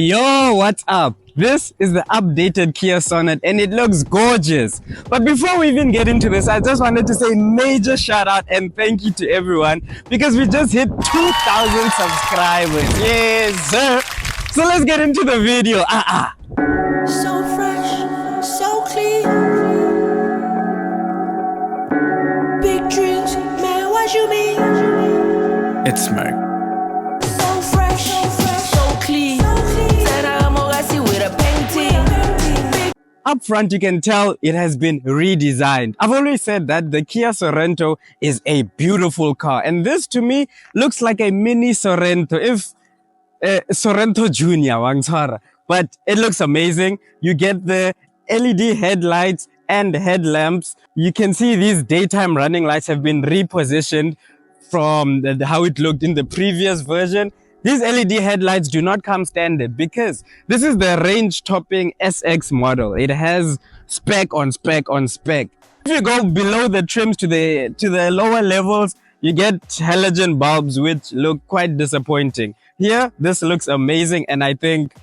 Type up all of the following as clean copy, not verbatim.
Yo, what's up? This is the updated Kia Sonet and it looks gorgeous. But before we even get into this, I just wanted to say major shout out and thank you to everyone because we just hit 2,000 subscribers. Yes, sir. So let's get into the video. So fresh, so clean. Big dreams, man, what you mean? It's Smirk. So fresh, so clean. Said I'm with a Peng Ting. Up front, you can tell it has been redesigned. I've always said that the Kia Sorento is a beautiful car. And this to me looks like a mini Sorento. If Sorento Junior, Wangtara. But it looks amazing. You get the LED headlights and headlamps. You can see these daytime running lights have been repositioned from how it looked in the previous version. These LED headlights do not come standard because this is the range-topping SX model. It has spec on spec on spec. If you go below the trims to the lower levels, you get halogen bulbs which look quite disappointing. Here, this looks amazing and I think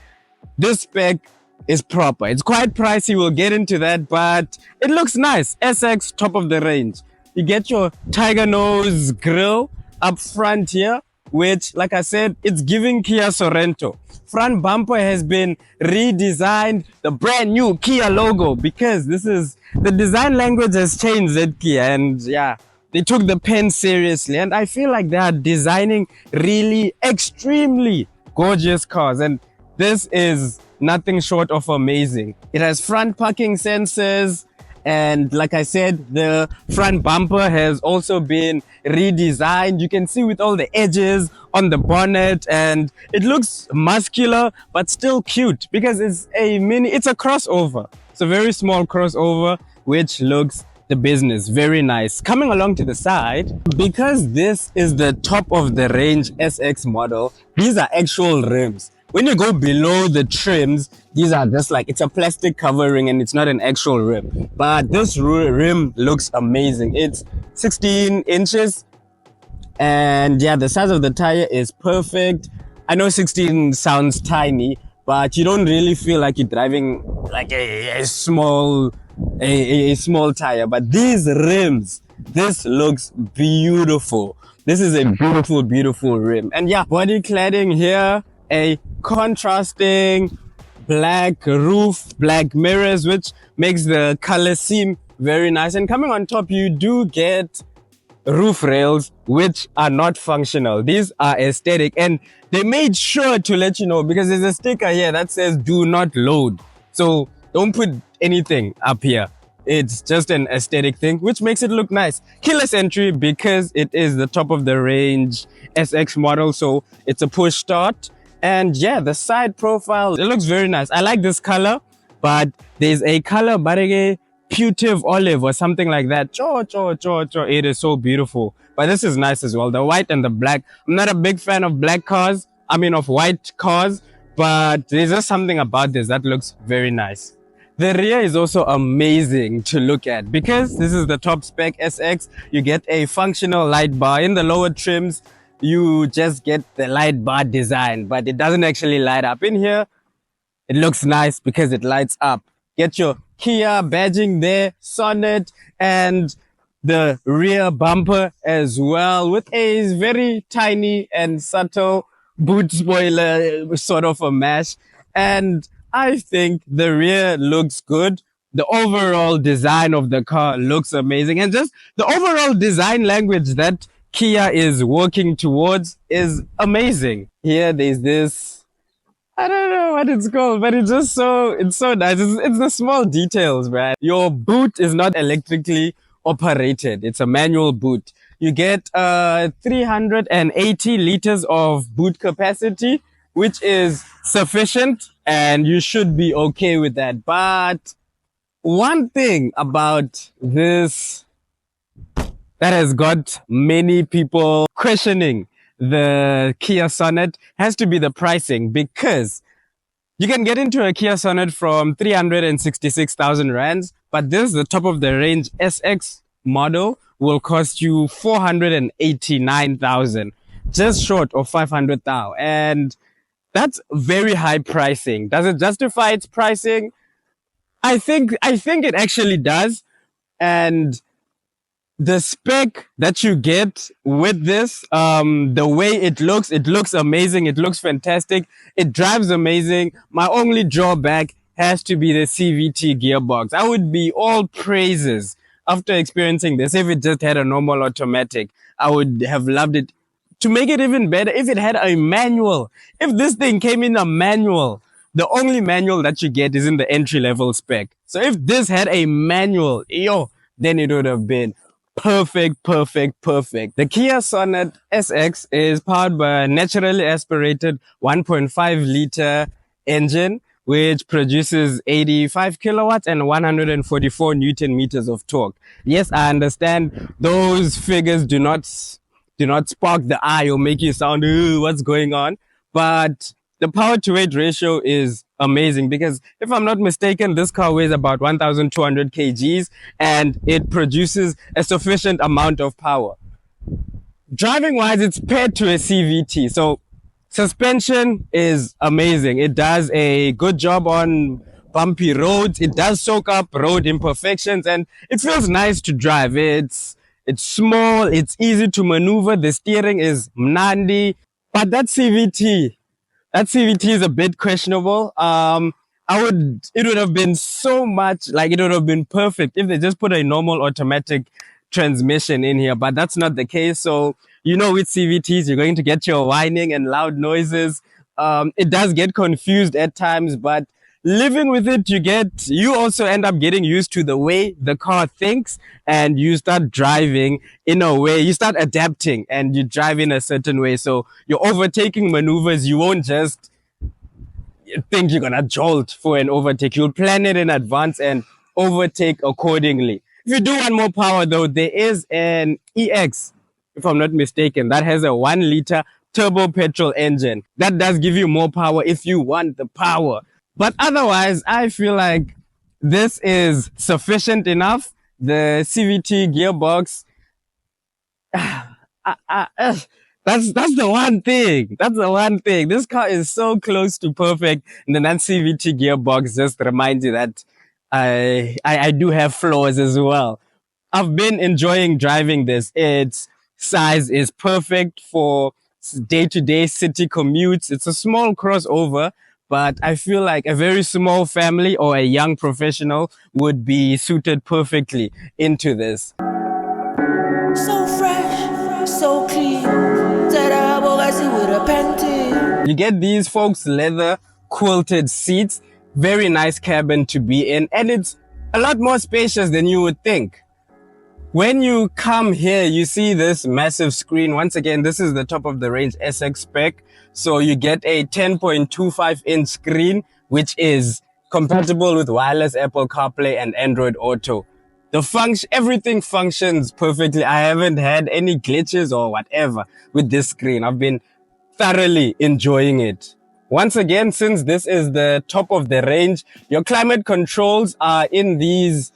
this spec is proper. It's quite pricey, we'll get into that, but it looks nice. SX, top of the range. You get your tiger nose grille up front here, which, like I said, it's giving Kia Sorento. Front bumper has been redesigned, the brand new Kia logo, because this is, the design language has changed at Kia, and yeah, they took the pen seriously, and I feel like they are designing really extremely gorgeous cars, and this is nothing short of amazing. It has front parking sensors, and like I said, the front bumper has also been redesigned. You can see with all the edges on the bonnet, and it looks muscular but still cute because it's a crossover. It's a very small crossover which looks the business. Very nice. Coming along to the side, because this is the top of the range SX model, these are actual rims. When you go below the trims, these are just like, it's a plastic covering and it's not an actual rim. But this rim looks amazing. It's 16 inches and yeah, the size of the tire is perfect. I know 16 sounds tiny, but you don't really feel like you're driving like a small tire. But these rims, this looks beautiful. This is a beautiful, beautiful rim. And yeah, body cladding here, a contrasting black roof, black mirrors, which makes the color seem very nice. And coming on top, you do get roof rails which are not functional. These are aesthetic, and they made sure to let you know because there's a sticker here that says do not load, so don't put anything up here. It's just an aesthetic thing which makes it look nice. Keyless entry because it is the top of the range SX model, so it's a push start. And yeah, the side profile, it looks very nice. I like this color, but there's a color barege putive olive or something like that. It is so beautiful. But this is nice as well, the white and the black. I'm not a big fan of black cars, of white cars, but there's just something about this that looks very nice. The rear is also amazing to look at because this is the top spec SX. You get a functional light bar. In the lower trims, you just get the light bar design, but it doesn't actually light up. In here, it looks nice because it lights up. Get your Kia badging there, Sonet, and the rear bumper as well with a very tiny and subtle boot spoiler, sort of a mash. And I think the rear looks good. The overall design of the car looks amazing. And just the overall design language that Kia is working towards is amazing. Here there's this, I don't know what it's called, but it's so nice. It's the small details, man. Your boot is not electrically operated. It's a manual boot. You get 380 liters of boot capacity, which is sufficient and you should be okay with that. But one thing about this that has got many people questioning the Kia Sonet has to be the pricing, because you can get into a Kia Sonet from 366,000 rands, but this, the top of the range SX model, will cost you 489,000, just short of 500,000. And That's very high pricing. Does it justify its pricing? I think it actually does. And the spec that you get with this, the way it looks amazing, it looks fantastic, it drives amazing. My only drawback has to be the CVT gearbox. I would be all praises after experiencing this if it just had a normal automatic. I would have loved it. To make it even better, if it had a manual, if this thing came in a manual, the only manual that you get is in the entry level spec. So if this had a manual, yo, then it would have been perfect, perfect, perfect. The Kia Sonet SX is powered by a naturally aspirated 1.5 liter engine, which produces 85 kilowatts and 144 Newton meters of torque. Yes, I understand those figures do not spark the eye or make you sound, "Ooh, what's going on?" But the power to weight ratio is amazing because if I'm not mistaken, this car weighs about 1,200 kgs and it produces a sufficient amount of power. Driving wise, it's paired to a CVT. So suspension is amazing. It does a good job on bumpy roads. It does soak up road imperfections and it feels nice to drive. It's small. It's easy to maneuver. The steering is mnandi, but that CVT is a bit questionable. It would have been so much, like it would have been perfect if they just put a normal automatic transmission in here, but that's not the case. So, with CVTs, you're going to get your whining and loud noises. It does get confused at times, but living with it, you also end up getting used to the way the car thinks and you start driving in a way, you start adapting and you drive in a certain way. So your overtaking maneuvers, you won't just think you're gonna jolt for an overtake. You'll plan it in advance and overtake accordingly. If you do want more power though, there is an EX, if I'm not mistaken, that has a 1 liter turbo petrol engine. That does give you more power if you want the power. But otherwise, I feel like this is sufficient enough. The CVT gearbox, that's the one thing. That's the one thing. This car is so close to perfect. And then that CVT gearbox just reminds you that I do have flaws as well. I've been enjoying driving this. Its size is perfect for day-to-day city commutes. It's a small crossover, but I feel like a very small family or a young professional would be suited perfectly into this. So fresh, so clean. Said I with a Peng Ting. You get these folks leather quilted seats, very nice cabin to be in, and it's a lot more spacious than you would think. When you come here, you see this massive screen. Once again, this is the top of the range SX spec. So you get a 10.25 inch screen, which is compatible with wireless Apple CarPlay and Android Auto. Everything functions perfectly. I haven't had any glitches or whatever with this screen. I've been thoroughly enjoying it. Once again, since this is the top of the range, your climate controls are in these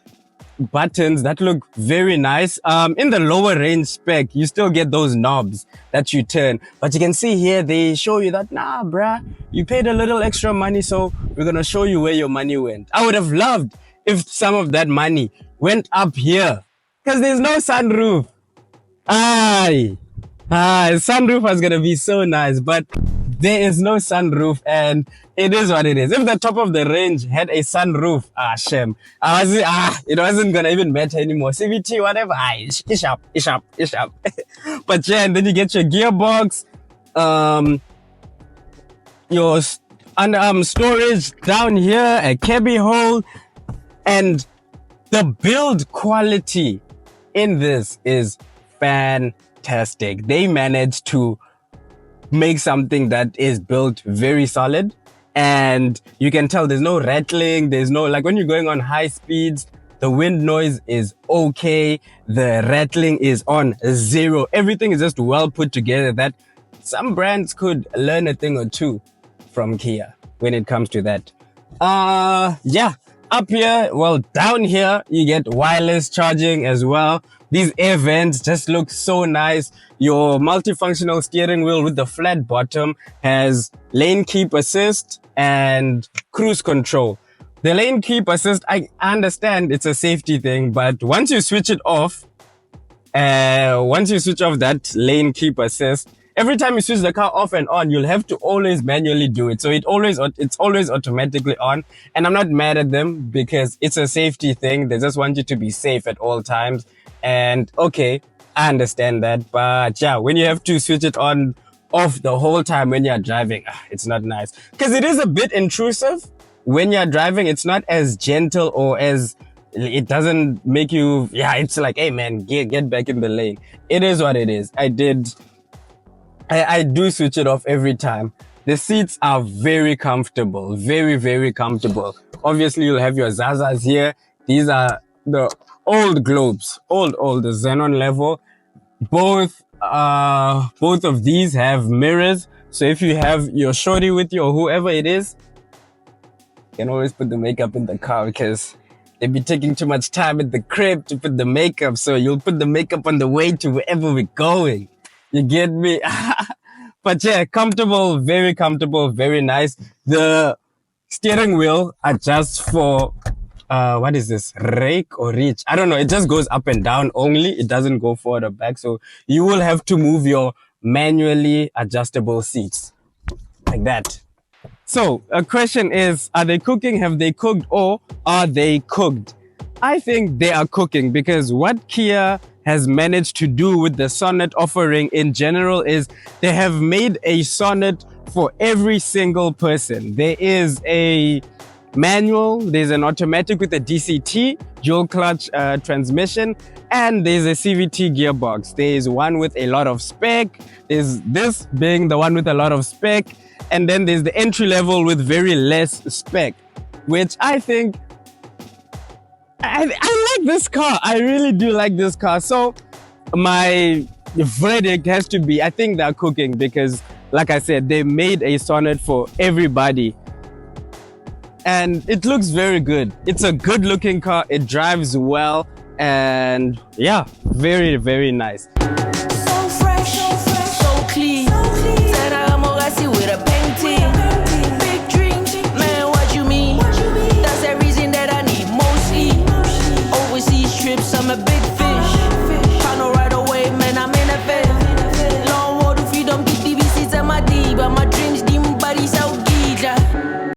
buttons that look very nice. In the lower range spec, you still get those knobs that you turn, but you can see here they show you that, nah bruh, you paid a little extra money, so we're gonna show you where your money went. I would have loved if some of that money went up here, because there's no sunroof. Sunroof was gonna be so nice, but there is no sunroof, and it is what it is. If the top of the range had a sunroof, shame. It wasn't gonna even matter anymore. CVT, whatever, ish up. But yeah, and then you get your gearbox, your storage down here, a cubby hole, and the build quality in this is fantastic. They managed to make something that is built very solid, and you can tell there's no rattling, there's no, like when you're going on high speeds, the wind noise is okay, the rattling is on 0. Everything is just well put together that some brands could learn a thing or two from Kia when it comes to that. Yeah, up here, well, down here you get wireless charging as well, These air vents just look so nice. Your multifunctional steering wheel with the flat bottom has lane keep assist and cruise control. The lane keep assist, I understand it's a safety thing, but once you switch that lane keep assist, every time you switch the car off and on, you'll have to always manually do it. So it's always automatically on. And I'm not mad at them because it's a safety thing. They just want you to be safe at all times. And okay, I understand that. But yeah, when you have to switch it on off the whole time when you're driving, it's not nice. Because it is a bit intrusive. When you're driving, it's not as gentle or as, it doesn't make you, it's like, hey man, get back in the lane. It is what it is. I do switch it off every time. The seats are very comfortable, very, very comfortable. Obviously, you'll have your Zazas here. These are the old Globes, old, the Xenon level. Both of these have mirrors. So if you have your shorty with you or whoever it is, you can always put the makeup in the car because they'd be taking too much time at the crib to put the makeup. So you'll put the makeup on the way to wherever we're going. You get me? But yeah, comfortable, very nice. The steering wheel adjusts for, what is this? Rake or reach? I don't know. It just goes up and down only. It doesn't go forward or back. So you will have to move your manually adjustable seats like that. So a question is, are they cooking? Have they cooked or are they cooked? I think they are cooking because what Kia has managed to do with the Sonet offering in general is they have made a Sonet for every single person. There is a manual, there's an automatic with a DCT, dual clutch transmission, and there's a CVT gearbox. There's one with a lot of spec, there's this being the one with a lot of spec, and then there's the entry level with very less spec, which I think I like this car. I really do like this car. So my verdict has to be, I think they're cooking because, like I said, they made a Sonet for everybody. And it looks very good. It's a good looking car. It drives well. And yeah, very, very nice. So fresh, so clean. Said I'm with a Peng Ting. Big dreams, man, what you mean? That's the reason that I need mostly overseas trips. I'm a big